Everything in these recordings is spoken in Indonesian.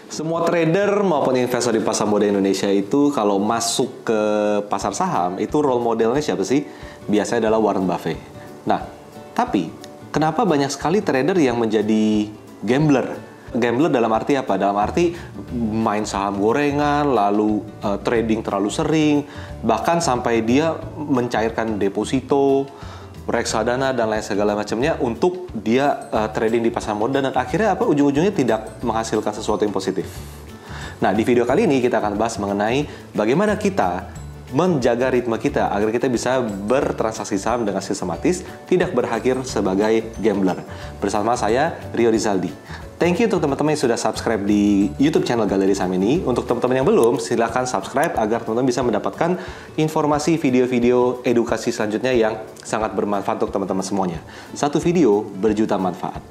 Semua trader maupun investor di pasar modal Indonesia itu kalau masuk ke pasar saham itu role modelnya siapa sih? Biasanya adalah Warren Buffett. Nah, tapi kenapa banyak sekali trader yang menjadi gambler? Gambler dalam arti apa? Dalam arti main saham gorengan, lalu trading terlalu sering, bahkan sampai dia mencairkan deposito, reksadana dan lain segala macamnya untuk dia trading di pasar modal dan akhirnya apa ujung-ujungnya tidak menghasilkan sesuatu yang positif. Nah, di video kali ini kita akan bahas mengenai bagaimana kita menjaga ritme kita agar kita bisa bertransaksi saham dengan sistematis, tidak berakhir sebagai gambler. Bersama saya, Rio Rizaldi. Thank you untuk teman-teman yang sudah subscribe di YouTube channel Galeri Saham ini. Untuk teman-teman yang belum, silahkan subscribe agar teman-teman bisa mendapatkan informasi video-video edukasi selanjutnya yang sangat bermanfaat untuk teman-teman semuanya. Satu video berjuta manfaat.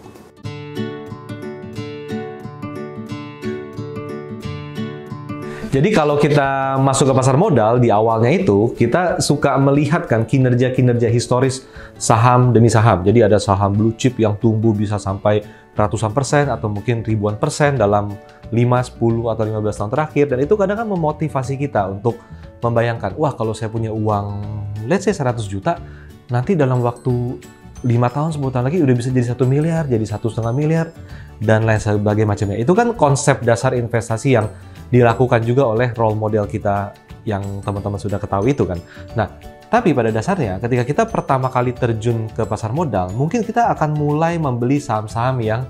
Jadi kalau kita masuk ke pasar modal, di awalnya itu kita suka melihat kan kinerja-kinerja historis saham demi saham. Jadi ada saham blue chip yang tumbuh bisa sampai ratusan persen atau mungkin ribuan persen dalam 5, 10, atau 15 tahun terakhir. Dan itu kadang kan memotivasi kita untuk membayangkan, wah kalau saya punya uang, let's say 100 juta, nanti dalam waktu 5 tahun, 10 tahun lagi udah bisa jadi 1 miliar, jadi 1,5 miliar, dan lain sebagainya macamnya. Itu kan konsep dasar investasi yang dilakukan juga oleh role model kita yang teman-teman sudah ketahui itu kan. Nah, tapi pada dasarnya ketika kita pertama kali terjun ke pasar modal, mungkin kita akan mulai membeli saham-saham yang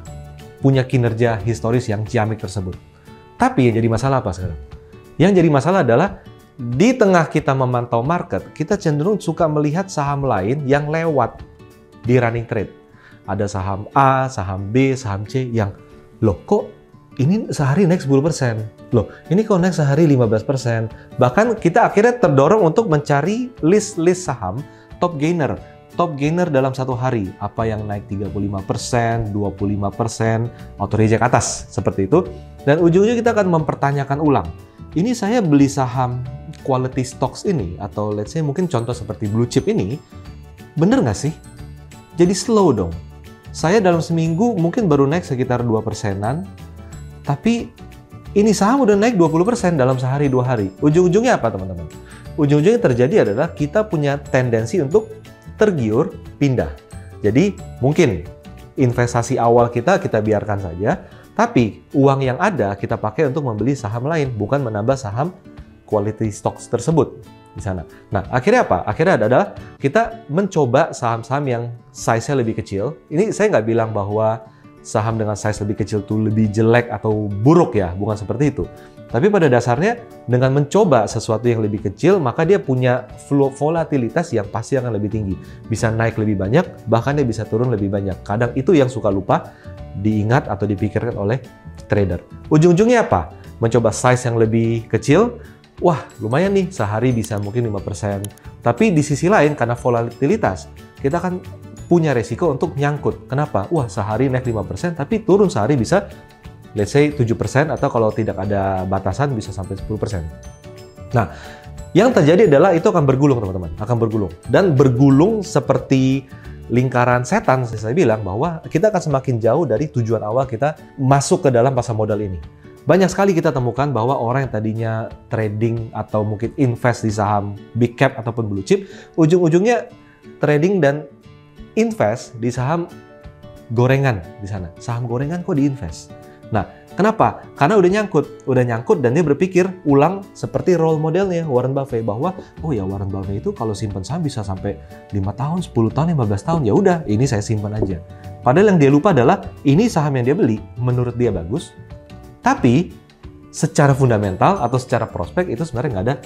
punya kinerja historis yang ciamik tersebut. Tapi yang jadi masalah apa sekarang? Yang jadi masalah adalah di tengah kita memantau market, kita cenderung suka melihat saham lain yang lewat di running trade. Ada saham A, saham B, saham C yang loh kok ini sehari naik 10%. Loh, ini kok naik sehari 15%. Bahkan kita akhirnya terdorong untuk mencari list-list saham top gainer. Top gainer dalam satu hari. Apa yang naik 35%, 25%, auto reject atas. Seperti itu. Dan ujungnya kita akan mempertanyakan ulang. Ini saya beli saham quality stocks ini, atau let's say mungkin contoh seperti blue chip ini, bener nggak sih? Jadi slow dong. Saya dalam seminggu mungkin baru naik sekitar 2%-an, tapi ini saham udah naik 20% dalam sehari 2 hari. Ujung-ujungnya apa teman-teman? Ujung-ujungnya terjadi adalah kita punya tendensi untuk tergiur pindah. Jadi mungkin investasi awal kita biarkan saja, tapi uang yang ada kita pakai untuk membeli saham lain, bukan menambah saham quality stocks tersebut di sana. Nah, akhirnya apa? Akhirnya adalah kita mencoba saham-saham yang size-nya lebih kecil. Ini saya nggak bilang bahwa saham dengan size lebih kecil itu lebih jelek atau buruk ya, bukan seperti itu. Tapi pada dasarnya dengan mencoba sesuatu yang lebih kecil, maka dia punya volatilitas yang pasti akan lebih tinggi. Bisa naik lebih banyak, bahkan dia bisa turun lebih banyak. Kadang itu yang suka lupa diingat atau dipikirkan oleh trader. Ujung-ujungnya apa? Mencoba size yang lebih kecil, wah lumayan nih, sehari bisa mungkin 5%. Tapi di sisi lain, karena volatilitas, kita akan punya resiko untuk nyangkut. Kenapa? Wah, sehari naik 5%, tapi turun sehari bisa, let's say 7%, atau kalau tidak ada batasan bisa sampai 10%. Nah, yang terjadi adalah itu akan bergulung, teman-teman. Akan bergulung. Dan bergulung seperti lingkaran setan, saya bilang bahwa kita akan semakin jauh dari tujuan awal kita masuk ke dalam pasar modal ini. Banyak sekali kita temukan bahwa orang yang tadinya trading atau mungkin invest di saham big cap ataupun blue chip, ujung-ujungnya trading dan invest di saham gorengan di sana. Saham gorengan kok diinvest? Nah, kenapa? Karena udah nyangkut dan dia berpikir ulang seperti role modelnya Warren Buffett bahwa oh ya Warren Buffett itu kalau simpan saham bisa sampai 5 tahun, 10 tahun, 15 tahun. Ya udah, ini saya simpan aja. Padahal yang dia lupa adalah ini saham yang dia beli menurut dia bagus, tapi secara fundamental atau secara prospek itu sebenarnya nggak ada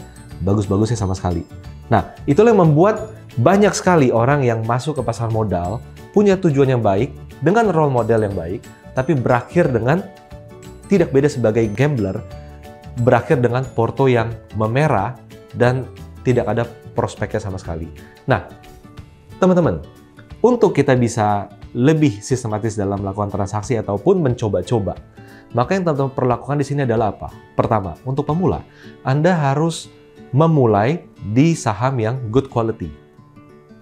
bagus-bagusnya sama sekali. Nah, itulah yang membuat banyak sekali orang yang masuk ke pasar modal punya tujuan yang baik, dengan role model yang baik, tapi berakhir dengan tidak beda sebagai gambler, berakhir dengan porto yang memerah dan tidak ada prospeknya sama sekali. Nah, teman-teman, untuk kita bisa lebih sistematis dalam melakukan transaksi ataupun mencoba-coba, maka yang teman-teman perlu lakukan di sini adalah apa? Pertama, untuk pemula, Anda harus memulai di saham yang good quality.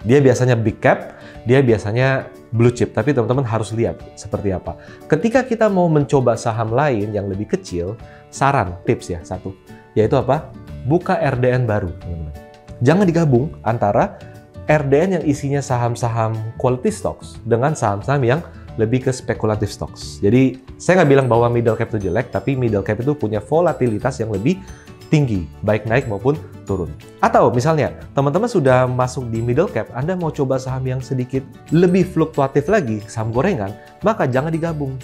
Dia biasanya big cap, dia biasanya blue chip, tapi teman-teman harus lihat seperti apa. Ketika kita mau mencoba saham lain yang lebih kecil, saran, tips ya, satu, yaitu apa? Buka RDN baru, teman-teman. Jangan digabung antara RDN yang isinya saham-saham quality stocks dengan saham-saham yang lebih ke speculative stocks. Jadi, saya nggak bilang bahwa middle cap itu jelek, tapi middle cap itu punya volatilitas yang lebih tinggi, baik naik maupun turun. Atau misalnya, teman-teman sudah masuk di middle cap, Anda mau coba saham yang sedikit lebih fluktuatif lagi, saham gorengan, maka jangan digabung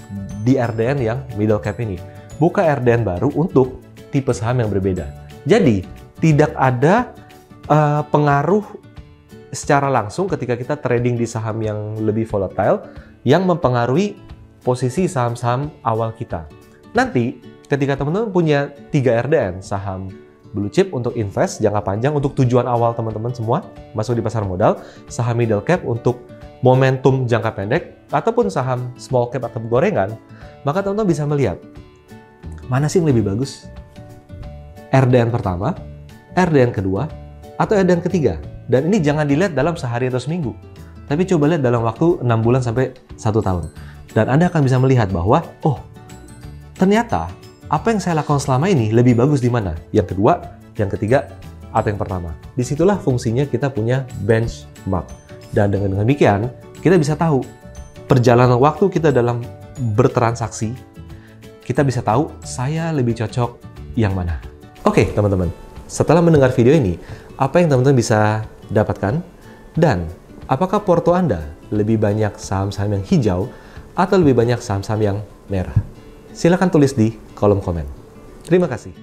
di RDN yang middle cap ini. Buka RDN baru untuk tipe saham yang berbeda. Jadi, tidak ada pengaruh secara langsung ketika kita trading di saham yang lebih volatile, yang mempengaruhi posisi saham-saham awal kita. Nanti, ketika teman-teman punya 3 RDN, saham blue chip untuk invest jangka panjang untuk tujuan awal teman-teman semua, masuk di pasar modal, saham middle cap untuk momentum jangka pendek, ataupun saham small cap atau gorengan, maka teman-teman bisa melihat mana sih yang lebih bagus? RDN pertama, RDN kedua, atau RDN ketiga. Dan ini jangan dilihat dalam sehari atau seminggu, tapi coba lihat dalam waktu 6 bulan sampai 1 tahun. Dan Anda akan bisa melihat bahwa, oh, ternyata apa yang saya lakukan selama ini lebih bagus di mana? Yang kedua, yang ketiga, atau yang pertama. Disitulah fungsinya kita punya benchmark. Dan dengan demikian, kita bisa tahu perjalanan waktu kita dalam bertransaksi, kita bisa tahu saya lebih cocok yang mana. Oke, teman-teman. Setelah mendengar video ini, apa yang teman-teman bisa dapatkan? Dan apakah porto Anda lebih banyak saham-saham yang hijau atau lebih banyak saham-saham yang merah? Silakan tulis di kolom komen. Terima kasih.